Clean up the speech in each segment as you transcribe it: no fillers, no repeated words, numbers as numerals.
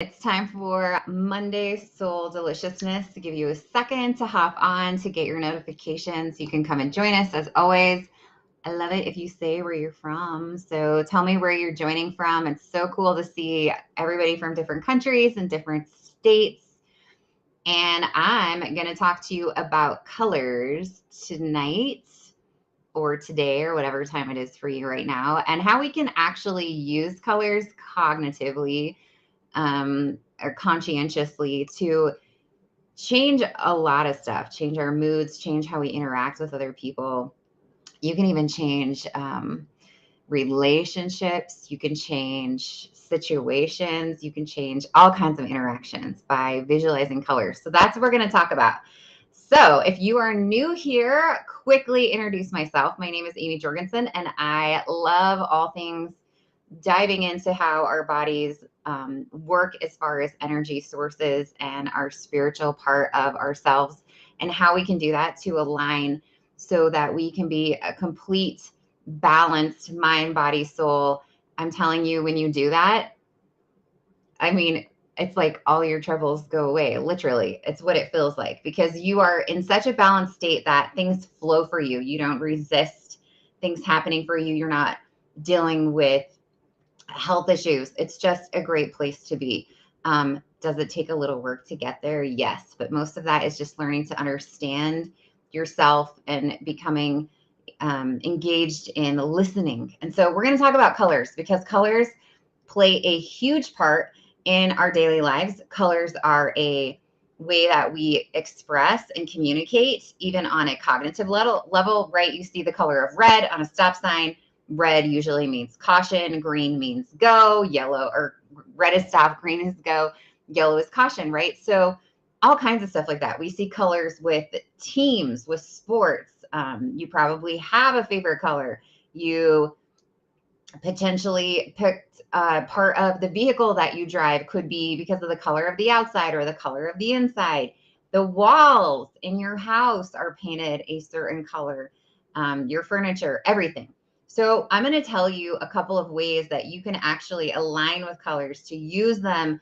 It's time for Monday Soul Deliciousness to give you a second to hop on to get your notifications. You can come and join us as always. I love it if you say where you're from. So tell me where you're joining from. It's so cool to see everybody from different countries and different states. And I'm going to talk to you about colors tonight or today or whatever time it is for you right now, and how we can actually use colors cognitively or conscientiously to change a lot of stuff, change our moods, change how we interact with other people. You can even change relationships, you can change situations, you can change all kinds of interactions by visualizing colors. So that's what we're going to talk about. So, if you are new here, quickly introduce myself. My name is Amy Jorgensen, and I love all things diving into how our bodies work as far as energy sources and our spiritual part of ourselves, and how we can do that to align so that we can be a complete, balanced mind, body, soul. I'm telling you, when you do that, I mean, it's like all your troubles go away. Literally, it's what it feels like because you are in such a balanced state that things flow for you. You don't resist things happening for you. You're not dealing with health issues. It's just a great place to be. Does it take a little work to get there? Yes. But most of that is just learning to understand yourself and becoming engaged in listening. And so we're going to talk about colors because colors play a huge part in our daily lives. Colors are a way that we express and communicate, even on a cognitive level, right? You see the color of red on a stop sign. Red usually means caution, green means go, yellow or red is stop, green is go, yellow is caution, right? So all kinds of stuff like that. We see colors with teams, with sports. You probably have a favorite color. You potentially picked part of the vehicle that you drive could be because of the color of the outside or the color of the inside. The walls in your house are painted a certain color, your furniture, everything. So, I'm going to tell you a couple of ways that you can actually align with colors to use them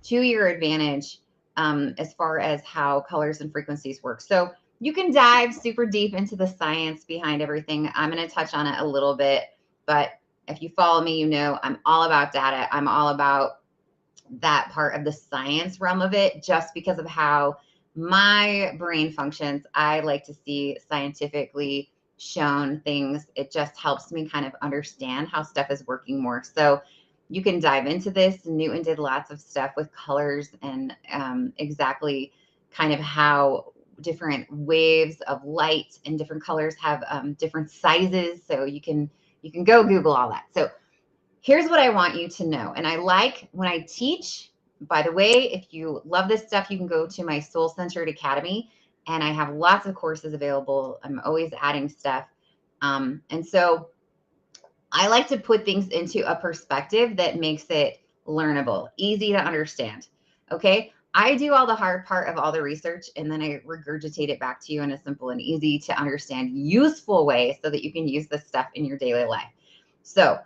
to your advantage as far as how colors and frequencies work. So, you can dive super deep into the science behind everything. I'm going to touch on it a little bit, but if you follow me, you know I'm all about data. I'm all about that part of the science realm of it just because of how my brain functions. I like to see scientifically shown things. It just helps me kind of understand how stuff is working more. So you can dive into this. Newton did lots of stuff with colors and exactly kind of how different waves of light and different colors have different sizes. So you can go Google all that. So here's what I want you to know. And I like when I teach, by the way, if you love this stuff, you can go to my Soul Centered Academy and I have lots of courses available. I'm always adding stuff. And so I like to put things into a perspective that makes it learnable, easy to understand. Okay. I do all the hard part of all the research and then I regurgitate it back to you in a simple and easy to understand, useful way so that you can use this stuff in your daily life. So,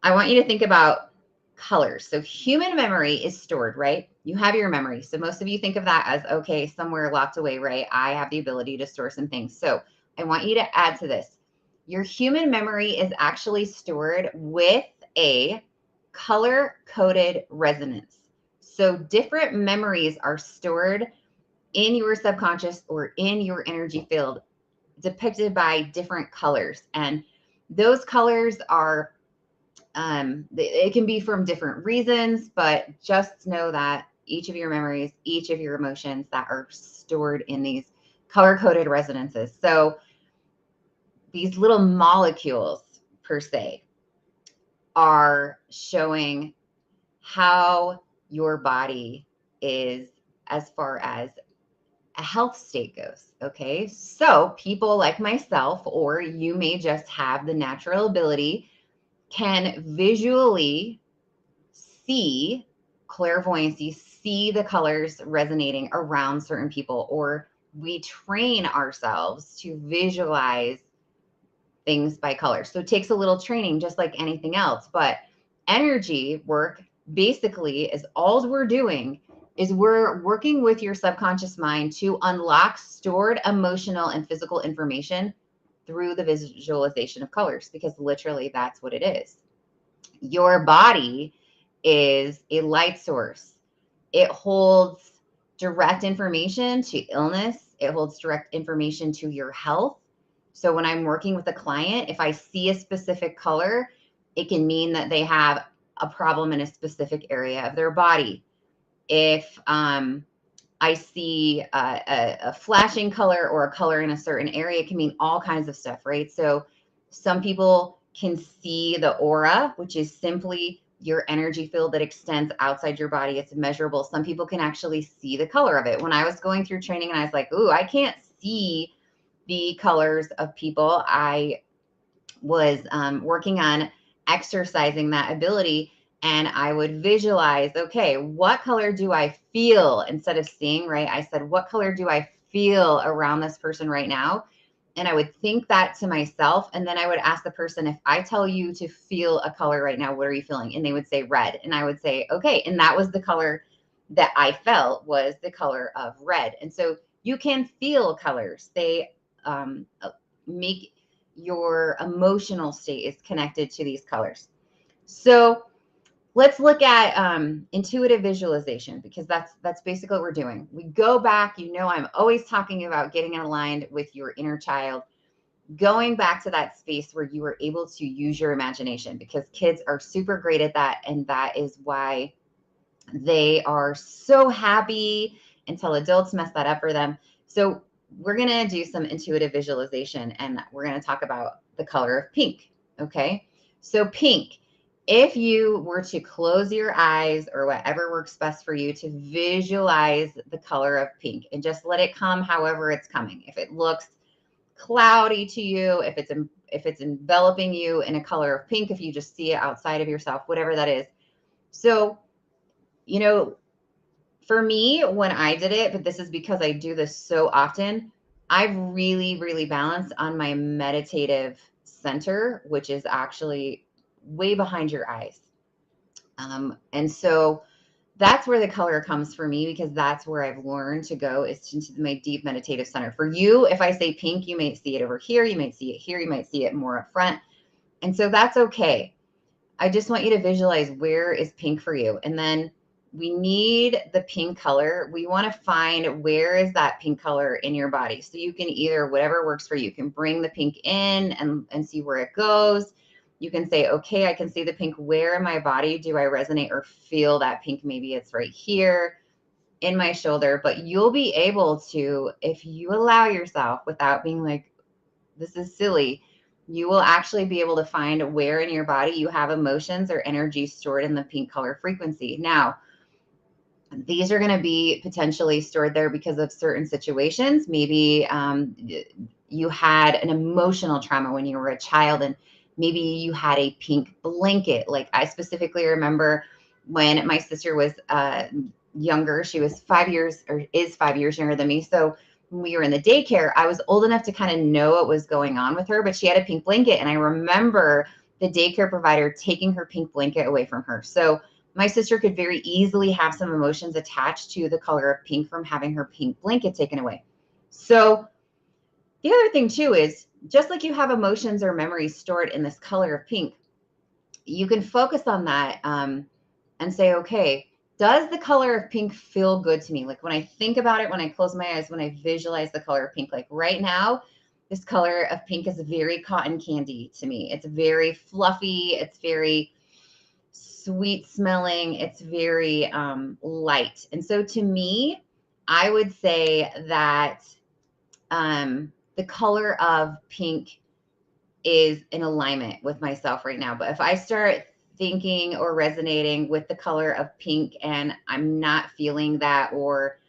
I want you to think about colors. So human memory is stored, right? You have your memory. So most of you think of that as, okay, somewhere locked away, right? I have the ability to store some things. So I want you to add to this. Your human memory is actually stored with a color coded resonance. So different memories are stored in your subconscious or in your energy field depicted by different colors. And those colors are it can be from different reasons, but just know that each of your memories, each of your emotions that are stored in these color coded resonances. So these little molecules, per se, are showing how your body is as far as a health state goes. Okay. So people like myself, or you may just have the natural ability, can visually see clairvoyancy, see the colors resonating around certain people, or we train ourselves to visualize things by color. So it takes a little training, just like anything else. But energy work basically is all we're doing is we're working with your subconscious mind to unlock stored emotional and physical information through the visualization of colors, because literally that's what it is. Your body is a light source. It holds direct information to illness. It holds direct information to your health. So when I'm working with a client, if I see a specific color, it can mean that they have a problem in a specific area of their body. If I see a flashing color or a color in a certain area, it can mean all kinds of stuff, right? So some people can see the aura, which is simply your energy field that extends outside your body. It's measurable. Some people can actually see the color of it. When I was going through training and I was like, ooh, I can't see the colors of people, I was working on exercising that ability. And I would visualize, okay, what color do I feel instead of seeing, right? I said, what color do I feel around this person right now? And I would think that to myself. And then I would ask the person, if I tell you to feel a color right now, what are you feeling? And they would say red. And I would say, okay. And that was the color that I felt, was the color of red. And so you can feel colors. They make your emotional state is connected to these colors. So let's look at intuitive visualization, because that's basically what we're doing. We go back, I'm always talking about getting aligned with your inner child, going back to that space where you were able to use your imagination, because kids are super great at that. And that is why they are so happy until adults mess that up for them. So we're going to do some intuitive visualization, and we're going to talk about the color of pink. Okay. So pink, if you were to close your eyes or whatever works best for you to visualize the color of pink and just let it come however it's coming. If it looks cloudy to you, if it's enveloping you in a color of pink, if you just see it outside of yourself, whatever that is. So, for me, when I did it, but this is because I do this so often, I've really, really balanced on my meditative center, which is actually way behind your eyes. And so that's where the color comes for me, because that's where I've learned to go, is into my deep meditative center. For you, if I say pink, you might see it over here. You might see it here. You might see it more up front. And so that's okay. I just want you to visualize, where is pink for you? And then we need the pink color. We want to find, where is that pink color in your body? So you can either, whatever works for you, you can bring the pink in and see where it goes. You can say, okay, I can see the pink. Where in my body do I resonate or feel that pink? Maybe it's right here in my shoulder. But you'll be able to, if you allow yourself, without being like, this is silly, you will actually be able to find where in your body you have emotions or energy stored in the pink color frequency. Now, these are going to be potentially stored there because of certain situations. Maybe you had an emotional trauma when you were a child, and maybe you had a pink blanket. Like, I specifically remember when my sister was younger, she was 5 years, or is 5 years younger than me. So when we were in the daycare, I was old enough to kind of know what was going on with her, but she had a pink blanket. And I remember the daycare provider taking her pink blanket away from her. So my sister could very easily have some emotions attached to the color of pink from having her pink blanket taken away. So the other thing too is, just like you have emotions or memories stored in this color of pink, you can focus on that and say, okay, does the color of pink feel good to me? Like, when I think about it, when I close my eyes, when I visualize the color of pink, like right now, this color of pink is very cotton candy to me. It's very fluffy. It's very sweet smelling. It's very light. And so to me, I would say that the color of pink is in alignment with myself right now. But if I start thinking or resonating with the color of pink and I'm not feeling that, or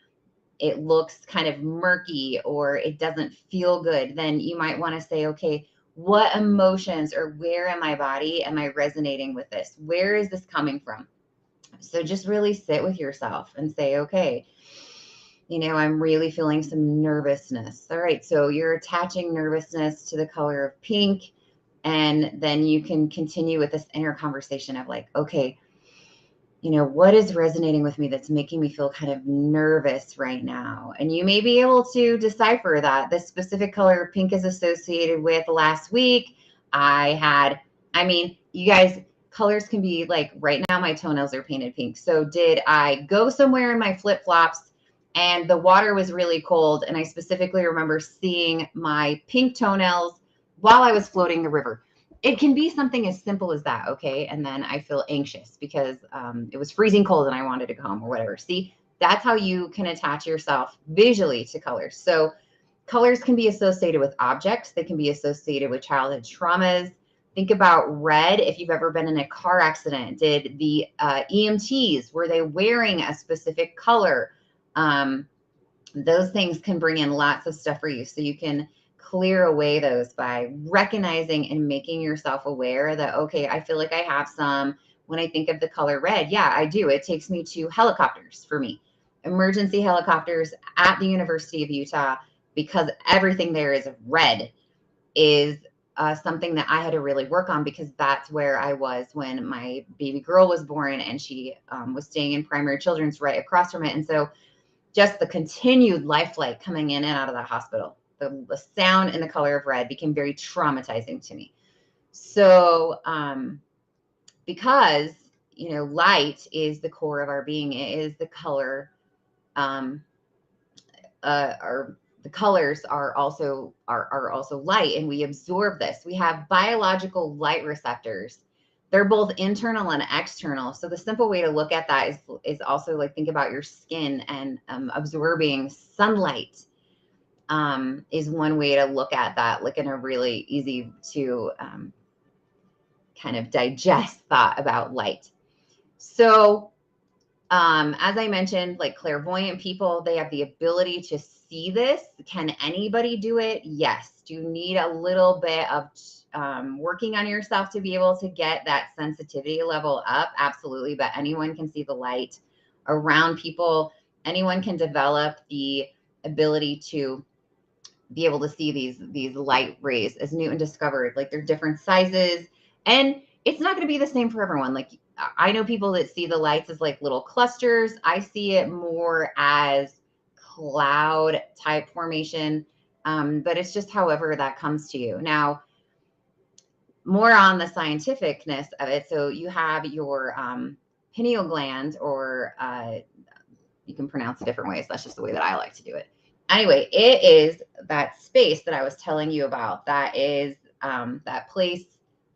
it looks kind of murky, or it doesn't feel good, then you might want to say, okay, what emotions or where in my body am I resonating with this? Where is this coming from? So just really sit with yourself and say, okay, I'm really feeling some nervousness. All right. So you're attaching nervousness to the color of pink. And then you can continue with this inner conversation of like, okay, what is resonating with me that's making me feel kind of nervous right now? And you may be able to decipher that this specific color pink is associated with last week. You guys, colors can be like right now my toenails are painted pink. So did I go somewhere in my flip-flops and the water was really cold? And I specifically remember seeing my pink toenails while I was floating the river. It can be something as simple as that, okay? And then I feel anxious because it was freezing cold and I wanted to go home or whatever. See, that's how you can attach yourself visually to colors. So colors can be associated with objects. They can be associated with childhood traumas. Think about red. If you've ever been in a car accident, did the EMTs, were they wearing a specific color? Those things can bring in lots of stuff for you. So you can clear away those by recognizing and making yourself aware that, okay, I feel like I have some. When I think of the color red, yeah, I do. It takes me to helicopters for me, emergency helicopters at the University of Utah, because everything there is red, is something that I had to really work on, because that's where I was when my baby girl was born, and she was staying in primary children's right across from it. And so just the continued life flight coming in and out of the hospital, the sound and the color of red became very traumatizing to me. So because light is the core of our being, it is the color, or the colors are also light, and we absorb this. We have biological light receptors. They're both internal and external. So the simple way to look at that is also like, think about your skin and absorbing sunlight is one way to look at that, like in a really easy to kind of digest thought about light. So as I mentioned, like clairvoyant people, they have the ability to see this. Can anybody do it? Yes. Do you need a little bit of working on yourself to be able to get that sensitivity level up? Absolutely. But anyone can see the light around people. Anyone can develop the ability to be able to see these light rays, as Newton discovered. Like, they're different sizes, and it's not going to be the same for everyone. Like, I know people that see the lights as like little clusters. I see it more as cloud type formation, but it's just however that comes to you. Now, more on the scientificness of it. So you have your pineal gland, or you can pronounce it different ways. That's just the way that I like to do it. Anyway, it is that space that I was telling you about. That is that place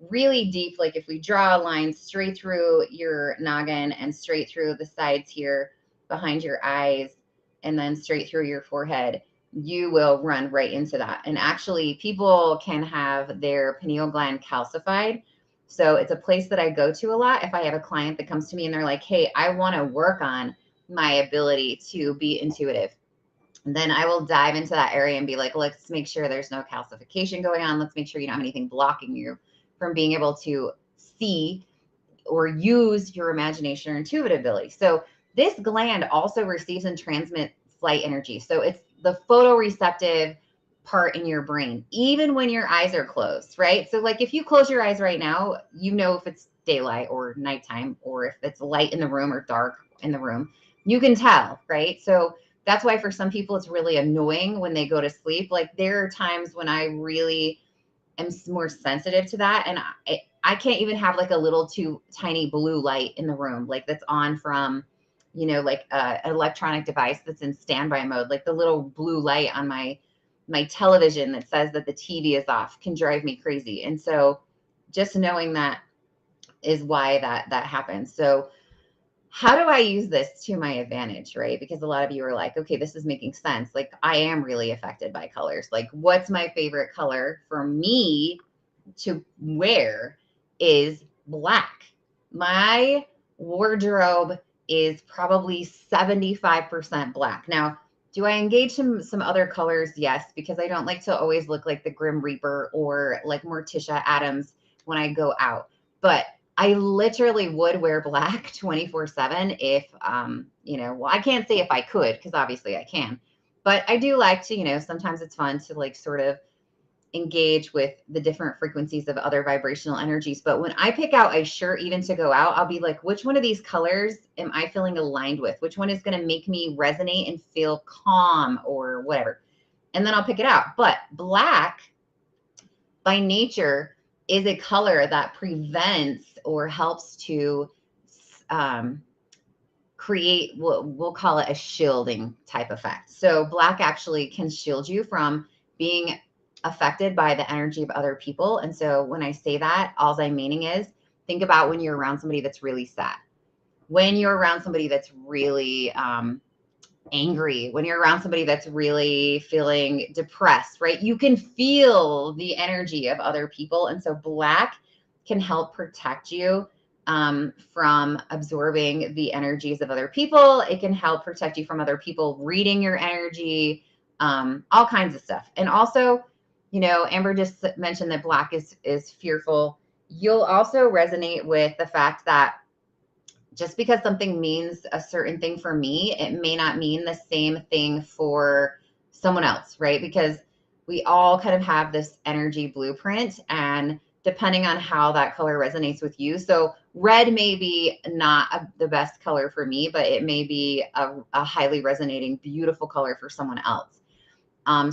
really deep. Like, if we draw a line straight through your noggin and straight through the sides here behind your eyes, and then straight through your forehead, you will run right into that. And actually, people can have their pineal gland calcified. So it's a place that I go to a lot. If I have a client that comes to me and they're like, hey, I want to work on my ability to be intuitive, then I will dive into that area and be like, let's make sure there's no calcification going on. Let's make sure you don't have anything blocking you from being able to see or use your imagination or intuitive ability. So this gland also receives and transmits light energy. So it's the photoreceptive part in your brain, even when your eyes are closed, right? So like, if you close your eyes right now, if it's daylight or nighttime, or if it's light in the room or dark in the room, you can tell, right? So that's why for some people it's really annoying when they go to sleep. Like, there are times when I really am more sensitive to that, and I can't even have like a little too tiny blue light in the room, like that's on from, like an electronic device that's in standby mode. Like, the little blue light on my television that says that the TV is off can drive me crazy. And so just knowing that is why that happens. So how do I use this to my advantage, right? Because a lot of you are like, okay, this is making sense. Like, I am really affected by colors. Like, what's my favorite color for me to wear is black. My wardrobe is probably 75% black. Now, do I engage some other colors? Yes, because I don't like to always look like the Grim Reaper or like Morticia Adams when I go out. But I literally would wear black 24/7 if, well, I can't say if I could, because obviously I can, but I do like to, sometimes it's fun to like sort of engage with the different frequencies of other vibrational energies. But when I pick out a shirt, even to go out, I'll be like, which one of these colors am I feeling aligned with? Which one is going to make me resonate and feel calm or whatever? And then I'll pick it out. But black by nature is a color that prevents or helps to create what we'll call it a shielding type effect. So black actually can shield you from being affected by the energy of other people. And so when I say that, all I'm meaning is think about when you're around somebody that's really sad, when you're around somebody that's really angry, when you're around somebody that's really feeling depressed, right? You can feel the energy of other people. And so black can help protect you from absorbing the energies of other people. It can help protect you from other people reading your energy, all kinds of stuff. And also, you know, Amber just mentioned that black is fearful. You'll also resonate with the fact that just because something means a certain thing for me, it may not mean the same thing for someone else, right? Because we all kind of have this energy blueprint, and depending on how that color resonates with you. So red may be not the best color for me, but it may be a highly resonating, beautiful color for someone else.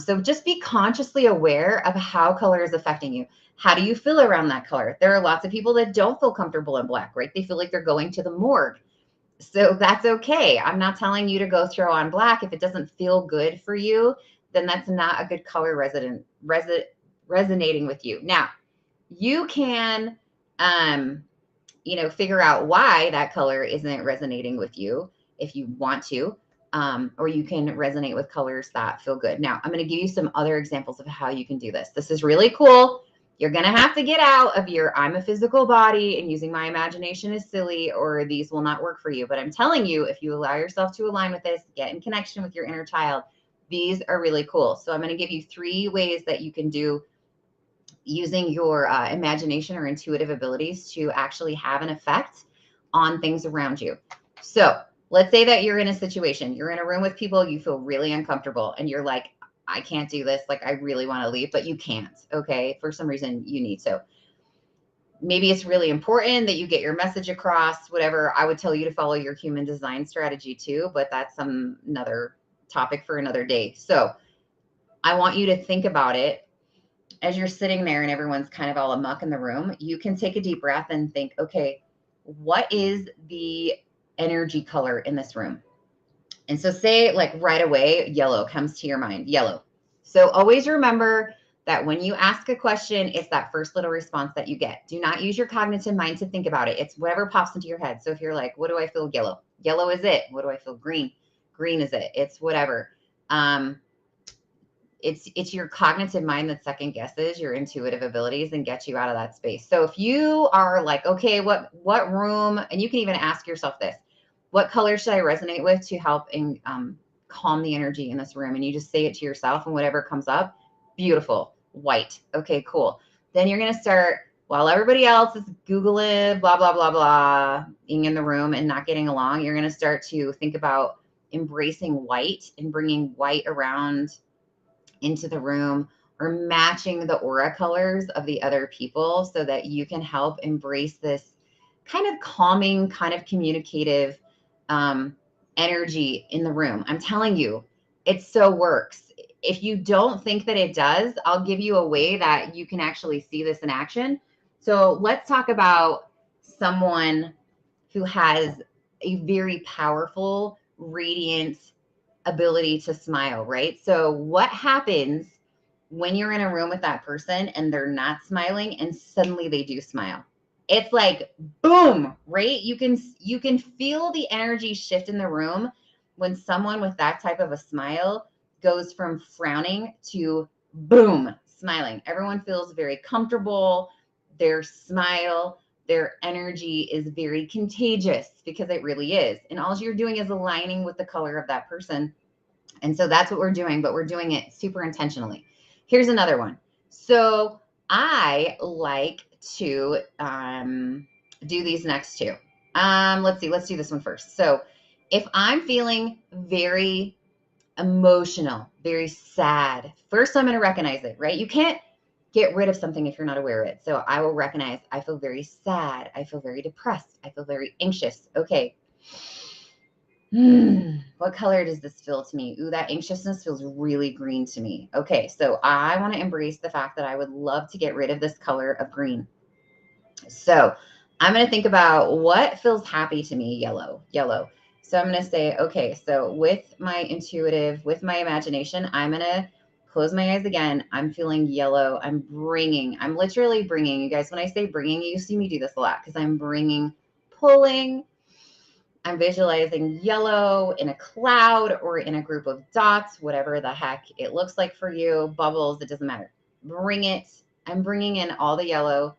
So just be consciously aware of how color is affecting you. How do you feel around that color? There are lots of people that don't feel comfortable in black, right? They feel like they're going to the morgue. So that's okay. I'm not telling you to go throw on black. If it doesn't feel good for you, then that's not a good color resonating with you. Now, you can, you know, figure out why that color isn't resonating with you if you want to. Or you can resonate with colors that feel good. Now, I'm going to give you some other examples of how you can do this. This is really cool. You're going to have to get out of your I'm a physical body and using my imagination is silly, or these will not work for you. But I'm telling you, if you allow yourself to align with this, get in connection with your inner child, these are really cool. So I'm going to give you 3 ways that you can do using your imagination or intuitive abilities to actually have an effect on things around you. So let's say that you're in a situation, you're in a room with people, you feel really uncomfortable and you're like, I can't do this. Like, I really want to leave, but you can't. Okay. For some reason you need to. Maybe it's really important that you get your message across, whatever. I would tell you to follow your human design strategy too, but that's another topic for another day. So I want you to think about it as you're sitting there and everyone's kind of all amuck in the room. You can take a deep breath and think, okay, what is the energy color in this room? And so say like right away, yellow comes to your mind, yellow. So always remember that when you ask a question, it's that first little response that you get. Do not use your cognitive mind to think about it. It's whatever pops into your head. So if you're like, what do I feel? Yellow. Yellow is it. What do I feel? Green. Green is it. It's whatever. It's your cognitive mind that second guesses your intuitive abilities and gets you out of that space. So if you are like, okay, what room, and you can even ask yourself this, what color should I resonate with to help and calm the energy in this room? And you just say it to yourself, and whatever comes up, beautiful, white. Okay, cool. Then you're going to start, while everybody else is Googling, blah, blah, blah, blah, being in the room and not getting along, you're going to start to think about embracing white and bringing white around into the room, or matching the aura colors of the other people so that you can help embrace this kind of calming, kind of communicative energy in the room. I'm telling you, it so works. If you don't think that it does, I'll give you a way that you can actually see this in action. So let's talk about someone who has a very powerful, radiant ability to smile, right? So what happens when you're in a room with that person and they're not smiling and suddenly they do smile? It's like boom, right? You can feel the energy shift in the room when someone with that type of a smile goes from frowning to boom, smiling. Everyone feels very comfortable. Their smile, their energy is very contagious, because it really is. And all you're doing is aligning with the color of that person. And so that's what we're doing, but we're doing it super intentionally. Here's another one. So I like to do these next two. Let's see. Let's do this one first. So if I'm feeling very emotional, very sad, first I'm going to recognize it, right? You can't get rid of something if you're not aware of it. So I will recognize I feel very sad. I feel very depressed. I feel very anxious. Okay. What color does this feel to me? Ooh, that anxiousness feels really green to me. Okay, so I want to embrace the fact that I would love to get rid of this color of green. So I'm going to think about what feels happy to me. Yellow. So I'm going to say, okay, so with my intuitive, with my imagination, I'm going to close my eyes again. I'm feeling yellow. I'm literally bringing, you guys, when I say bringing, you see me do this a lot because I'm pulling. I'm visualizing yellow in a cloud or in a group of dots, whatever the heck it looks like for you, bubbles, it doesn't matter. Bring it. I'm bringing in all the yellow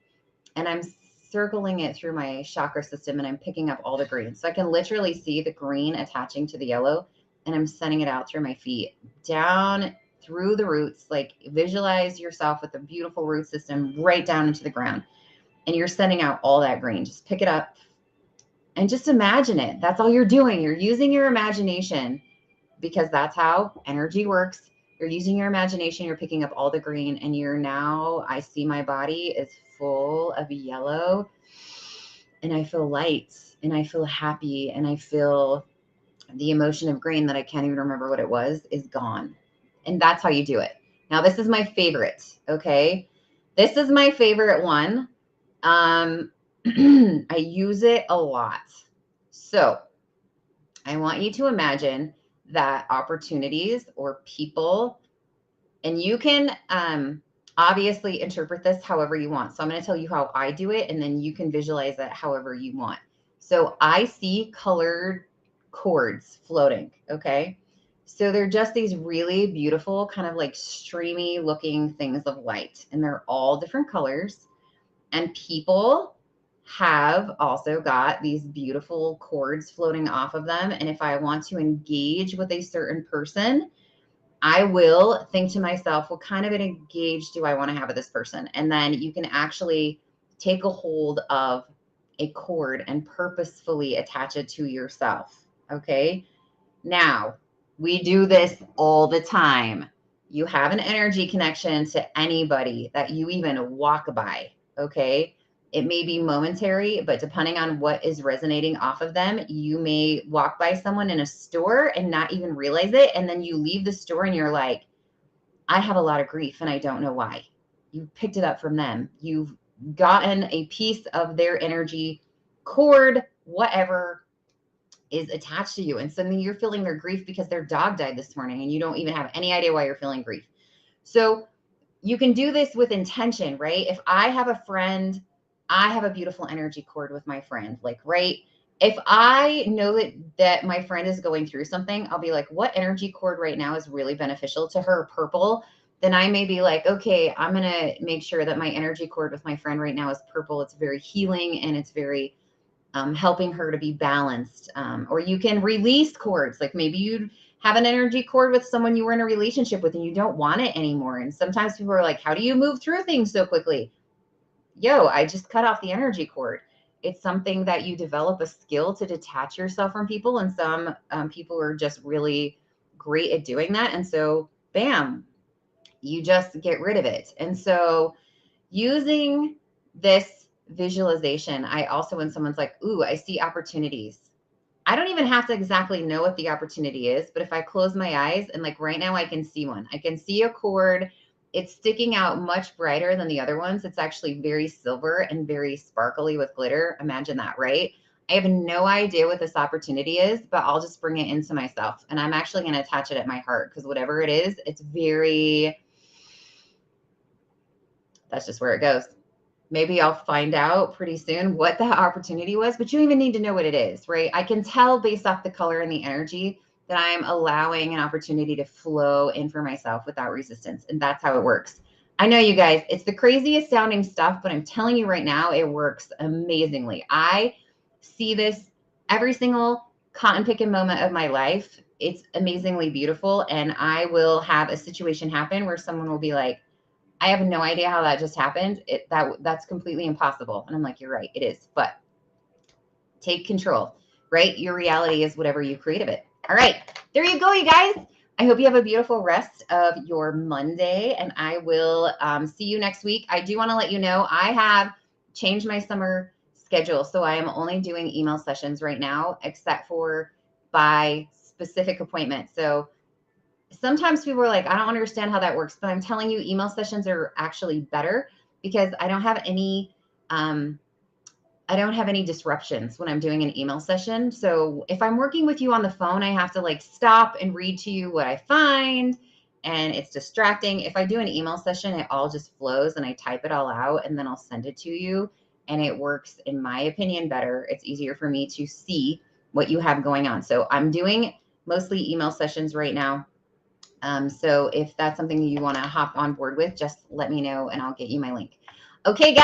and I'm circling it through my chakra system and I'm picking up all the green. So I can literally see the green attaching to the yellow and I'm sending it out through my feet, down through the roots. Like visualize yourself with a beautiful root system right down into the ground. And you're sending out all that green. Just pick it up and just imagine it. That's all you're doing. You're using your imagination because that's how energy works. You're using your imagination, you're picking up all the green, and you're now, I see my body is full of yellow, and I feel light, and I feel happy, and I feel the emotion of green that I can't even remember what it was is gone. And that's how you do it. Now, this is my favorite, okay? This is my favorite one. I use it a lot. So I want you to imagine that opportunities or people, and you can obviously interpret this however you want. So I'm going to tell you how I do it, and then you can visualize it however you want. So I see colored cords floating, okay? So they're just these really beautiful, kind of like streamy looking things of light, and they're all different colors. And people have also got these beautiful cords floating off of them. And if I want to engage with a certain person, I will think to myself, what kind of an engage do I want to have with this person? And then you can actually take a hold of a cord and purposefully attach it to yourself. Okay. Now, we do this all the time. You have an energy connection to anybody that you even walk by. Okay. It may be momentary, but depending on what is resonating off of them, you may walk by someone in a store and not even realize it. And then you leave the store and you're like, I have a lot of grief and I don't know why. You picked it up from them. You've gotten a piece of their energy cord, whatever is attached to you. And suddenly you're feeling their grief because their dog died this morning and you don't even have any idea why you're feeling grief. So you can do this with intention, right? If I have a friend, I have a beautiful energy cord with my friend, like, right? If I know that my friend is going through something, I'll be like, what energy cord right now is really beneficial to her? Purple. Then I may be like, okay, I'm going to make sure that my energy cord with my friend right now is purple. It's very healing and it's very helping her to be balanced. Or you can release cords. Like maybe you have an energy cord with someone you were in a relationship with and you don't want it anymore. And sometimes people are like, how do you move through things so quickly? Yo, I just cut off the energy cord. It's something that you develop a skill to detach yourself from people. And some people are just really great at doing that. And so, bam, you just get rid of it. And so using this visualization, I also, when someone's like, ooh, I see opportunities. I don't even have to exactly know what the opportunity is, but if I close my eyes and like right now I can see one. I can see a cord. It's sticking out much brighter than the other ones. It's actually very silver and very sparkly with glitter. Imagine that, right? I have no idea what this opportunity is, but I'll just bring it into myself. And I'm actually going to attach it at my heart because whatever it is, it's very, that's just where it goes. Maybe I'll find out pretty soon what the opportunity was, but you don't even need to know what it is, right? I can tell based off the color and the energy that I'm allowing an opportunity to flow in for myself without resistance. And that's how it works. I know, you guys, it's the craziest sounding stuff, but I'm telling you right now, it works amazingly. I see this every single cotton picking moment of my life. It's amazingly beautiful. And I will have a situation happen where someone will be like, I have no idea how that just happened. That's completely impossible. And I'm like, you're right, it is. But take control, right? Your reality is whatever you create of it. All right, there you go, you guys. I hope you have a beautiful rest of your Monday, and I will see you next week. I do want to let you know I have changed my summer schedule, so I am only doing email sessions right now, except for by specific appointment. So sometimes people are like, I don't understand how that works, but I'm telling you, email sessions are actually better because I don't have any disruptions when I'm doing an email session. So if I'm working with you on the phone, I have to like stop and read to you what I find, and it's distracting. If I do an email session, it all just flows and I type it all out and then I'll send it to you, and it works, in my opinion, better. It's easier for me to see what you have going on. So I'm doing mostly email sessions right now. So if that's something you want to hop on board with, just let me know and I'll get you my link. Okay, guys.